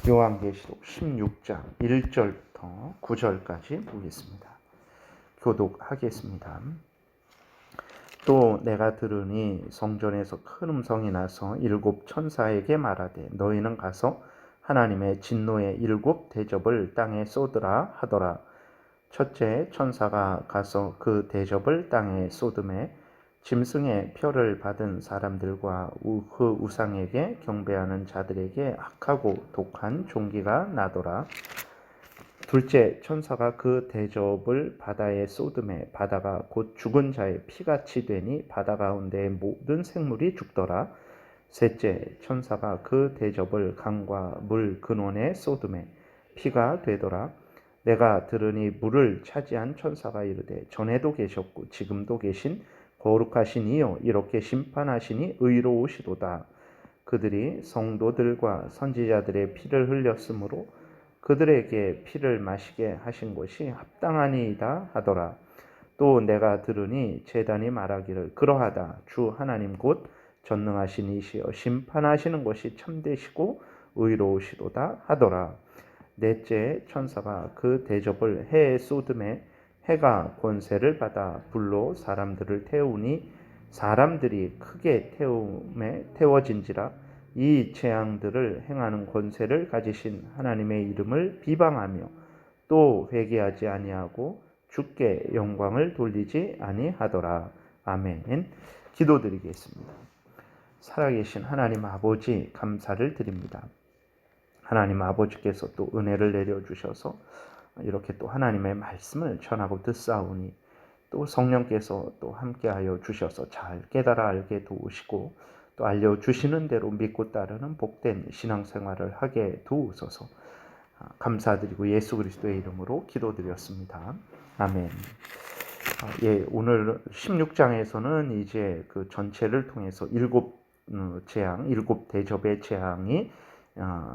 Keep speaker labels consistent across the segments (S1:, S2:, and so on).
S1: 요한계시록 16장 1절부터 9절까지 보겠습니다. 교독하겠습니다. 또 내가 들으니 성전에서 큰 음성이 나서 일곱 천사에게 말하되 너희는 가서 하나님의 진노의 일곱 대접을 땅에 쏟으라 하더라. 첫째 천사가 가서 그 대접을 땅에 쏟음에 짐승의 표를 받은 사람들과 그 우상에게 경배하는 자들에게 악하고 독한 종기가 나더라. 둘째 천사가 그 대접을 바다에 쏟음에 바다가 곧 죽은 자의 피같이 되니 바다 가운데의 모든 생물이 죽더라. 셋째 천사가 그 대접을 강과 물 근원에 쏟음에 피가 되더라. 내가 들으니 물을 차지한 천사가 이르되 전에도 계셨고 지금도 계신 거룩하신 이요 이렇게 심판하시니 의로우시도다. 그들이 성도들과 선지자들의 피를 흘렸으므로 그들에게 피를 마시게 하신 것이 합당하니이다 하더라. 또 내가 들으니 제단이 말하기를 그러하다. 주 하나님 곧 전능하신 이시여 심판하시는 것이 참되시고 의로우시도다 하더라. 넷째 천사가 그 대접을 해에 쏟음에 해가 권세를 받아 불로 사람들을 태우니 사람들이 크게 태워진지라. 이 재앙들을 행하는 권세를 가지신 하나님의 이름을 비방하며 또 회개하지 아니하고 주께 영광을 돌리지 아니하더라. 아멘. 기도드리겠습니다. 살아계신 하나님 아버지 감사를 드립니다. 하나님 아버지께서 또 은혜를 내려주셔서 이렇게 또 하나님의 말씀을 전하고 듣사오니 또 성령께서 또 함께하여 주셔서 잘 깨달아 알게 도우시고 또 알려주시는 대로 믿고 따르는 복된 신앙생활을 하게 도우소서. 감사드리고 예수 그리스도의 이름으로 기도드렸습니다. 아멘. 오늘 16장에서는 이제 그 전체를 통해서 일곱 대접의 재앙이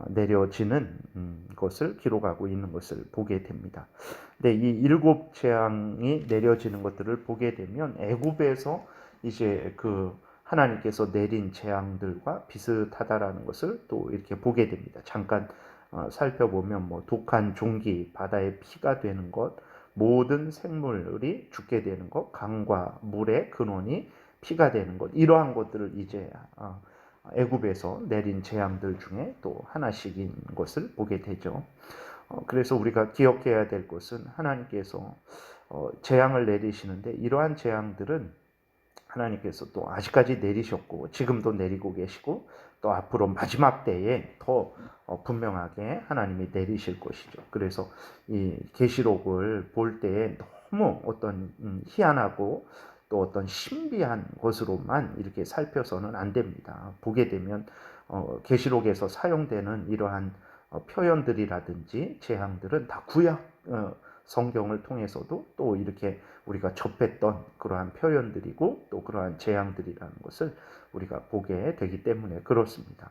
S1: 내려지는 것을 기록하고 있는 것을 보게 됩니다. 근데 이 일곱 재앙이 내려지는 것들을 보게 되면 애굽에서 이제 그 하나님께서 내린 재앙들과 비슷하다라는 것을 또 이렇게 보게 됩니다. 잠깐 살펴보면 독한 종기, 바다의 피가 되는 것, 모든 생물이 죽게 되는 것, 강과 물의 근원이 피가 되는 것, 이러한 것들을 이제 애굽에서 내린 재앙들 중에 또 하나씩인 것을 보게 되죠. 그래서 우리가 기억해야 될 것은 하나님께서 재앙을 내리시는데 이러한 재앙들은 하나님께서 또 아직까지 내리셨고 지금도 내리고 계시고 또 앞으로 마지막 때에 더 분명하게 하나님이 내리실 것이죠. 그래서 이 계시록을 볼 때에 너무 어떤 희한하고 또 어떤 신비한 것으로만 이렇게 살펴서는 안 됩니다. 보게 되면 계시록에서 사용되는 이러한 표현들이라든지 재앙들은 다 구약 성경을 통해서도 또 이렇게 우리가 접했던 그러한 표현들이고 또 그러한 재앙들이라는 것을 우리가 보게 되기 때문에 그렇습니다.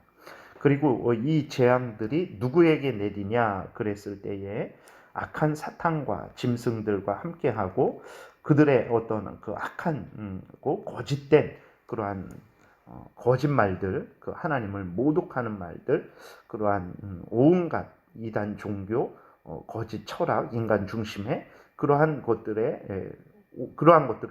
S1: 그리고 이 재앙들이 누구에게 내리냐 그랬을 때에 악한 사탄과 짐승들과 함께하고 그들의 어떤 그 악한 거짓된 그러한 거짓말들, 그 하나님을 모독하는 말들, 그러한 온갖 이단 종교, 거짓 철학, 인간 중심의 그러한 것들을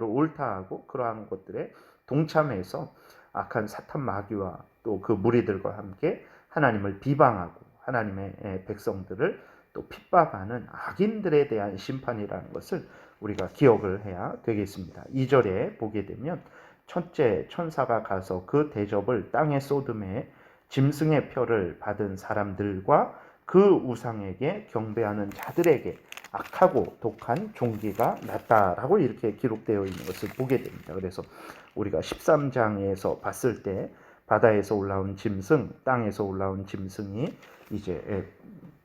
S1: 옳다하고 그러한 것들에 동참해서 악한 사탄 마귀와 또 그 무리들과 함께 하나님을 비방하고 하나님의 백성들을 또 핍박하는 악인들에 대한 심판이라는 것을 우리가 기억을 해야 되겠습니다. 2절에 보게 되면 첫째 천사가 가서 그 대접을 땅에 쏟음에 짐승의 표를 받은 사람들과 그 우상에게 경배하는 자들에게 악하고 독한 종기가 났다라고 이렇게 기록되어 있는 것을 보게 됩니다. 그래서 우리가 13장에서 봤을 때 바다에서 올라온 짐승, 땅에서 올라온 짐승이 이제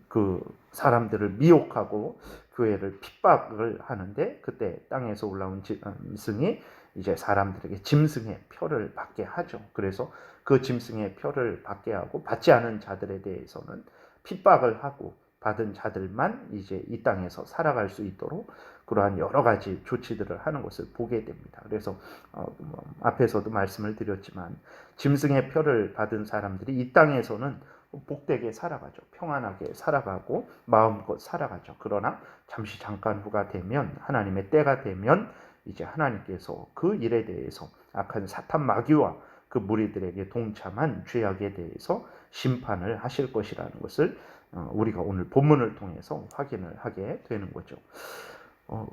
S1: 그 사람들을 미혹하고 교회를 핍박을 하는데 그때 땅에서 올라온 짐승이 이제 사람들에게 짐승의 표를 받게 하죠. 그래서 그 짐승의 표를 받게 하고 받지 않은 자들에 대해서는 핍박을 하고 받은 자들만 이제 이 땅에서 살아갈 수 있도록 그러한 여러 가지 조치들을 하는 것을 보게 됩니다. 그래서 앞에서도 말씀을 드렸지만 짐승의 표를 받은 사람들이 이 땅에서는 복되게 살아가죠. 평안하게 살아가고 마음껏 살아가죠. 그러나 잠시 잠깐 후가 되면, 하나님의 때가 되면 이제 하나님께서 그 일에 대해서 악한 사탄 마귀와 그 무리들에게 동참한 죄악에 대해서 심판을 하실 것이라는 것을 우리가 오늘 본문을 통해서 확인을 하게 되는 거죠.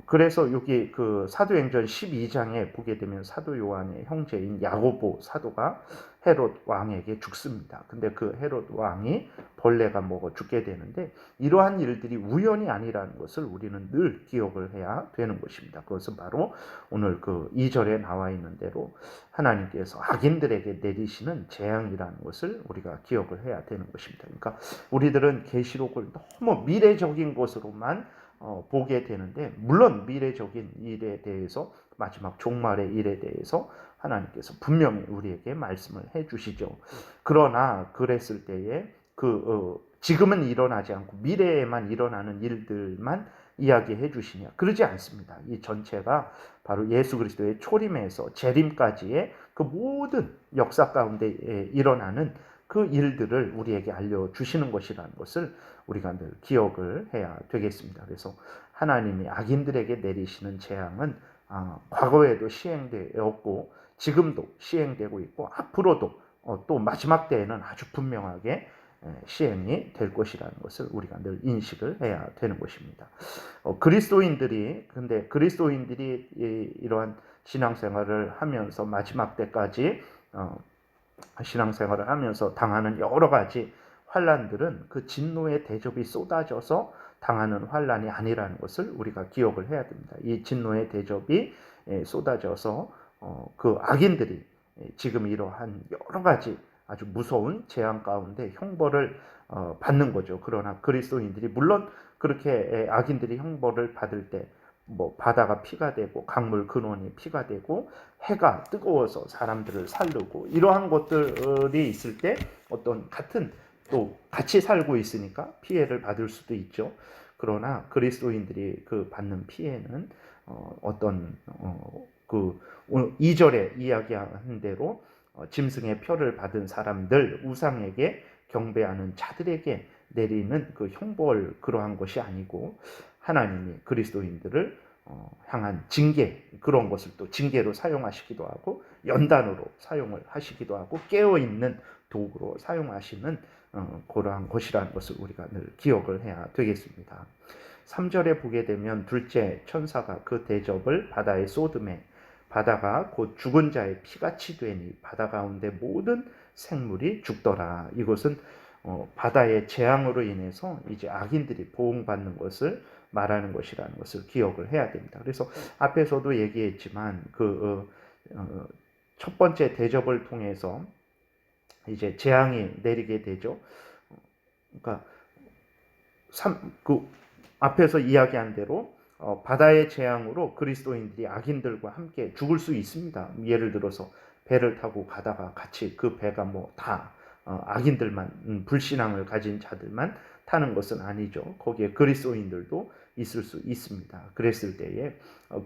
S1: 그래서 여기 그 사도행전 12장에 보게 되면 사도 요한의 형제인 야고보 사도가 헤롯 왕에게 죽습니다. 근데 그 헤롯 왕이 벌레가 먹어 죽게 되는데, 이러한 일들이 우연이 아니라는 것을 우리는 늘 기억을 해야 되는 것입니다. 그것은 바로 오늘 그 2절에 나와 있는 대로 하나님께서 악인들에게 내리시는 재앙이라는 것을 우리가 기억을 해야 되는 것입니다. 그러니까 우리들은 계시록을 너무 미래적인 것으로만 보게 되는데, 물론 미래적인 일에 대해서, 마지막 종말의 일에 대해서 하나님께서 분명히 우리에게 말씀을 해주시죠. 그러나 그랬을 때에 지금은 일어나지 않고 미래에만 일어나는 일들만 이야기해 주시냐? 그러지 않습니다. 이 전체가 바로 예수 그리스도의 초림에서 재림까지의 그 모든 역사 가운데 일어나는 그 일들을 우리에게 알려주시는 것이라는 것을 우리가 늘 기억을 해야 되겠습니다. 그래서 하나님이 악인들에게 내리시는 재앙은 과거에도 시행되었고 지금도 시행되고 있고 앞으로도 또 마지막 때에는 아주 분명하게 시행이 될 것이라는 것을 우리가 늘 인식을 해야 되는 것입니다. 그리스도인들이 이러한 신앙생활을 하면서 마지막 때까지 신앙생활을 하면서 당하는 여러 가지 환난들은 그 진노의 대접이 쏟아져서 당하는 환난이 아니라는 것을 우리가 기억을 해야 됩니다. 이 진노의 대접이 쏟아져서 그 악인들이 지금 이러한 여러 가지 아주 무서운 재앙 가운데 형벌을 받는 거죠. 그러나 그리스도인들이 물론 그렇게 악인들이 형벌을 받을 때 바다가 피가 되고 강물 근원이 피가 되고 해가 뜨거워서 사람들을 살르고 이러한 것들이 있을 때 어떤 또 같이 살고 있으니까 피해를 받을 수도 있죠. 그러나 그리스도인들이 그 받는 피해는 그 2절에 이야기한 대로 짐승의 표를 받은 사람들, 우상에게 경배하는 자들에게 내리는 그 형벌, 그러한 것이 아니고 하나님이 그리스도인들을 향한 징계, 그런 것을 또 징계로 사용하시기도 하고 연단으로 사용을 하시기도 하고 깨어있는 도구로 사용하시는 그러한 것이라는 것을 우리가 늘 기억을 해야 되겠습니다. 3절에 보게 되면 둘째 천사가 그 대접을 바다에 쏟음에 바다가 곧 죽은 자의 피같이 되니 바다 가운데 모든 생물이 죽더라. 이것은 바다의 재앙으로 인해서 이제 악인들이 보응받는 것을 말하는 것이라는 것을 기억을 해야 됩니다. 그래서 앞에서도 얘기했지만 첫 번째 대접을 통해서 이제 재앙이 내리게 되죠. 그러니까 앞에서 이야기한 대로 바다의 재앙으로 그리스도인들이 악인들과 함께 죽을 수 있습니다. 예를 들어서 배를 타고 가다가 같이 그 배가 다 악인들만, 불신앙을 가진 자들만 타는 것은 아니죠. 거기에 그리스도인들도 있을 수 있습니다. 그랬을 때에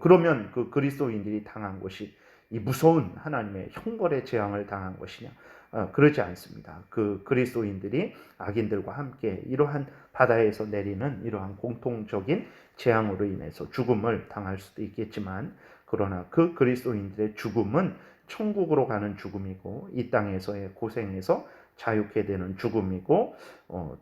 S1: 그러면 그 그리스도인들이 당한 것이 이 무서운 하나님의 형벌의 재앙을 당한 것이냐? 그러지 않습니다. 그 그리스도인들이 악인들과 함께 이러한 바다에서 내리는 이러한 공통적인 재앙으로 인해서 죽음을 당할 수도 있겠지만, 그러나 그 그리스도인들의 죽음은 천국으로 가는 죽음이고 이 땅에서의 고생에서 자유케 되는 죽음이고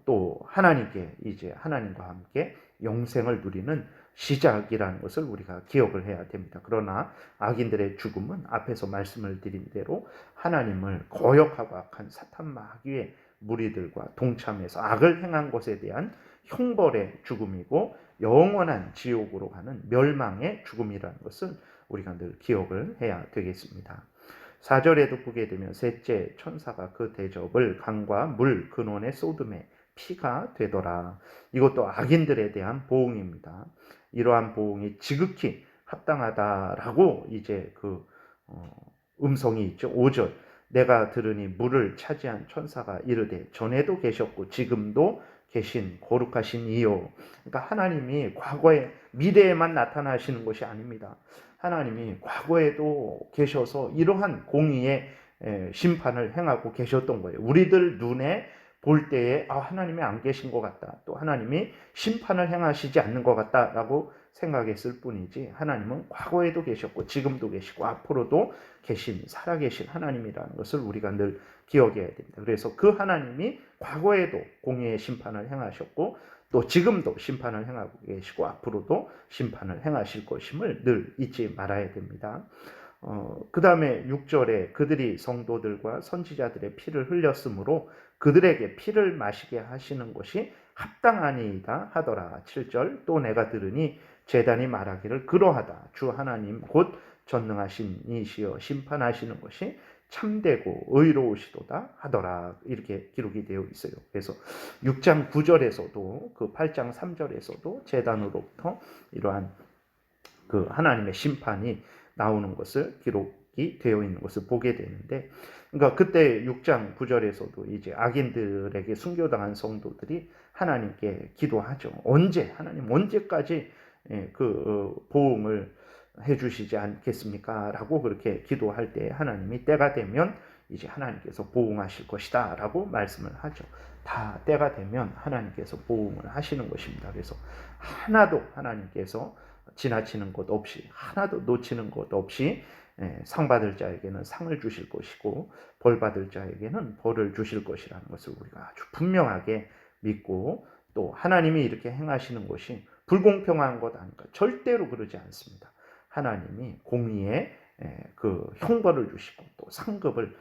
S1: 또 하나님과 함께 영생을 누리는 시작이라는 것을 우리가 기억을 해야 됩니다. 그러나 악인들의 죽음은 앞에서 말씀을 드린 대로 하나님을 거역하고 악한 사탄 마귀의 무리들과 동참해서 악을 행한 것에 대한 형벌의 죽음이고 영원한 지옥으로 가는 멸망의 죽음이라는 것을 우리가 늘 기억을 해야 되겠습니다. 4절에도 보게 되면 셋째 천사가 그 대접을 강과 물 근원의 쏟음에 피가 되더라. 이것도 악인들에 대한 보응입니다. 이러한 보응이 지극히 합당하다라고 이제 음성이 있죠. 5절 내가 들으니 물을 차지한 천사가 이르되 전에도 계셨고 지금도 계신 거룩하신 이요. 그러니까 하나님이 과거에 미래에만 나타나시는 것이 아닙니다. 하나님이 과거에도 계셔서 이러한 공의의 심판을 행하고 계셨던 거예요. 우리들 눈에 볼 때에 하나님이 안 계신 것 같다. 또 하나님이 심판을 행하시지 않는 것 같다라고 생각했을 뿐이지 하나님은 과거에도 계셨고 지금도 계시고 앞으로도 살아계신 하나님이라는 것을 우리가 늘 기억해야 됩니다. 그래서 그 하나님이 과거에도 공의의 심판을 행하셨고 또 지금도 심판을 행하고 계시고 앞으로도 심판을 행하실 것임을 늘 잊지 말아야 됩니다. 그 다음에 6절에 그들이 성도들과 선지자들의 피를 흘렸으므로 그들에게 피를 마시게 하시는 것이 합당하니이다 하더라. 7절 또 내가 들으니 제단이 말하기를 그러하다. 주 하나님 곧 전능하신 이시여 심판하시는 것이 참되고 의로우시도다 하더라. 이렇게 기록이 되어 있어요. 그래서 6장 9절에서도 그 8장 3절에서도 제단으로부터 이러한 그 하나님의 심판이 나오는 것을 기록이 되어 있는 것을 보게 되는데, 그러니까 그때 6장 9절에서도 이제 악인들에게 순교당한 성도들이 하나님께 기도하죠. 하나님 언제까지 그 보응을 해주시지 않겠습니까? 라고 그렇게 기도할 때 하나님이 때가 되면 이제 하나님께서 보응하실 것이다 라고 말씀을 하죠. 다 때가 되면 하나님께서 보응을 하시는 것입니다. 그래서 하나도 하나님께서 지나치는 것 없이, 하나도 놓치는 것 없이 상 받을 자에게는 상을 주실 것이고 벌 받을 자에게는 벌을 주실 것이라는 것을 우리가 아주 분명하게 믿고, 또 하나님이 이렇게 행하시는 것이 불공평한 것 아닌가, 절대로 그러지 않습니다. 하나님이 공의에 그 형벌을 주시고 또 상급을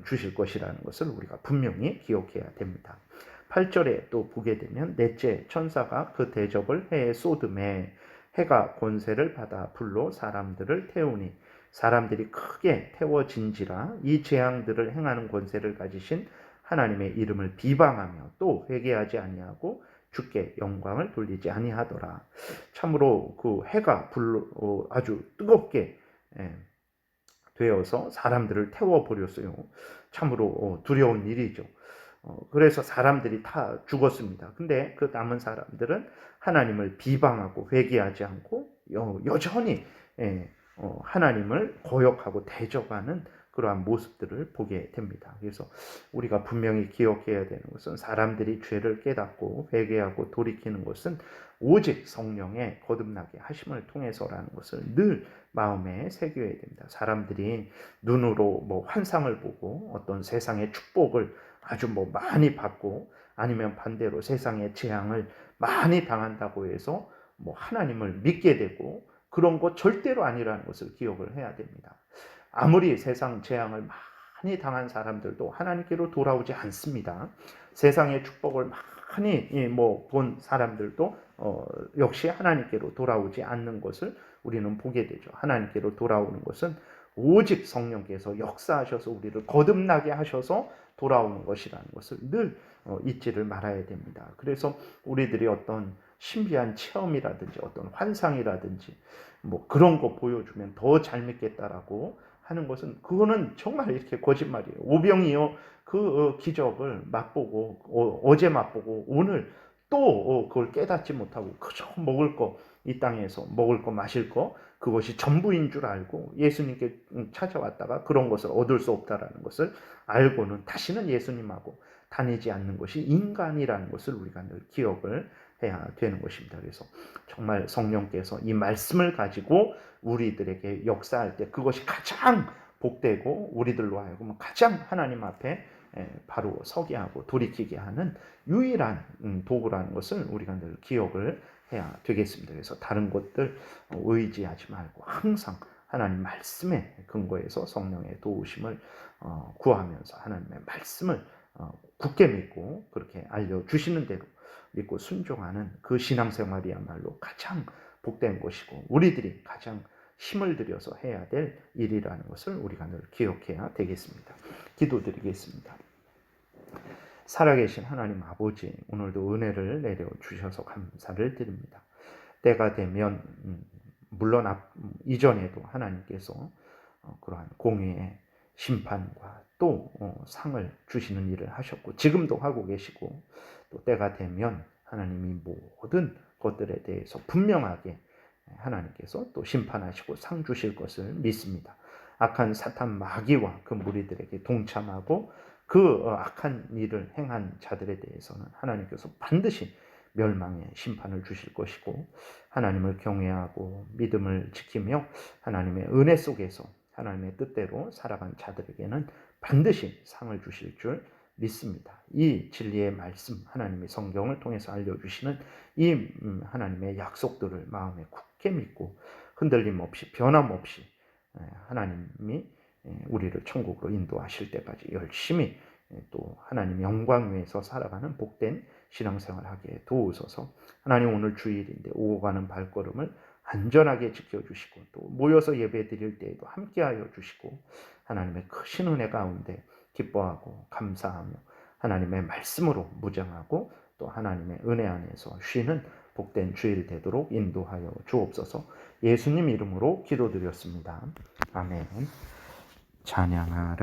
S1: 주실 것이라는 것을 우리가 분명히 기억해야 됩니다. 8절에 또 보게 되면 넷째 천사가 그 대접을 해에 쏟음에 해가 권세를 받아 불로 사람들을 태우니 사람들이 크게 태워진지라. 이 재앙들을 행하는 권세를 가지신 하나님의 이름을 비방하며 또 회개하지 아니하고 주께 영광을 돌리지 아니하더라. 참으로 그 해가 불로 아주 뜨겁게 되어서 사람들을 태워버렸어요. 참으로 두려운 일이죠. 그래서 사람들이 다 죽었습니다. 근데 그 남은 사람들은 하나님을 비방하고 회개하지 않고 여전히 하나님을 거역하고 대적하는 그러한 모습들을 보게 됩니다. 그래서 우리가 분명히 기억해야 되는 것은 사람들이 죄를 깨닫고 회개하고 돌이키는 것은 오직 성령의 거듭나게 하심을 통해서라는 것을 늘 마음에 새겨야 됩니다. 사람들이 눈으로 환상을 보고 어떤 세상의 축복을 아주 많이 받고 아니면 반대로 세상의 재앙을 많이 당한다고 해서 하나님을 믿게 되고 그런 것 절대로 아니라는 것을 기억을 해야 됩니다. 아무리 세상 재앙을 많이 당한 사람들도 하나님께로 돌아오지 않습니다. 세상의 축복을 많이 본 사람들도 역시 하나님께로 돌아오지 않는 것을 우리는 보게 되죠. 하나님께로 돌아오는 것은 오직 성령께서 역사하셔서 우리를 거듭나게 하셔서 돌아오는 것이라는 것을 늘 잊지를 말아야 됩니다. 그래서 우리들이 어떤 신비한 체험이라든지 어떤 환상이라든지 그런 거 보여주면 더 잘 믿겠다라고 하는 것은, 그거는 정말 이렇게 거짓말이에요. 오병이어 그 기적을 맛보고 어제 맛보고 오늘 또 그걸 깨닫지 못하고 그저 먹을 거, 이 땅에서 먹을 거 마실 거, 그것이 전부인 줄 알고 예수님께 찾아왔다가 그런 것을 얻을 수 없다라는 것을 알고는 다시는 예수님하고 다니지 않는 것이 인간이라는 것을 우리가 늘 기억을 해야 되는 것입니다. 그래서 정말 성령께서 이 말씀을 가지고 우리들에게 역사할 때 그것이 가장 복되고 우리들로 하여금 가장 하나님 앞에 바로 서게 하고 돌이키게 하는 유일한 도구라는 것을 우리가 늘 기억을 해야 되겠습니다. 그래서 다른 것들 의지하지 말고 항상 하나님 말씀에 근거해서 성령의 도우심을 구하면서 하나님의 말씀을 굳게 믿고 그렇게 알려주시는 대로 믿고 순종하는 그 신앙생활이야말로 가장 복된 것이고 우리들이 가장 힘을 들여서 해야 될 일이라는 것을 우리가 늘 기억해야 되겠습니다. 기도드리겠습니다. 살아계신 하나님 아버지, 오늘도 은혜를 내려주셔서 감사를 드립니다. 때가 되면 물론 이전에도 하나님께서 그러한 공의의 심판과 또 상을 주시는 일을 하셨고 지금도 하고 계시고, 또 때가 되면 하나님이 모든 것들에 대해서 분명하게 하나님께서 또 심판하시고 상 주실 것을 믿습니다. 악한 사탄 마귀와 그 무리들에게 동참하고 그 악한 일을 행한 자들에 대해서는 하나님께서 반드시 멸망의 심판을 주실 것이고, 하나님을 경외하고 믿음을 지키며 하나님의 은혜 속에서 하나님의 뜻대로 살아간 자들에게는 반드시 상을 주실 줄 믿습니다. 이 진리의 말씀, 하나님의 성경을 통해서 알려주시는 이 하나님의 약속들을 마음에 굳게 믿고 흔들림 없이 변함없이 하나님이 우리를 천국으로 인도하실 때까지 열심히 또 하나님 영광 위에서 살아가는 복된 신앙생활 하게 도우소서. 하나님, 오늘 주일인데 오고 가는 발걸음을 안전하게 지켜주시고 또 모여서 예배 드릴 때에도 함께하여 주시고 하나님의 크신 은혜 가운데 기뻐하고 감사하며 하나님의 말씀으로 무장하고 또 하나님의 은혜 안에서 쉬는 복된 주일 되도록 인도하여 주옵소서. 예수님 이름으로 기도드렸습니다. 아멘. 찬양하라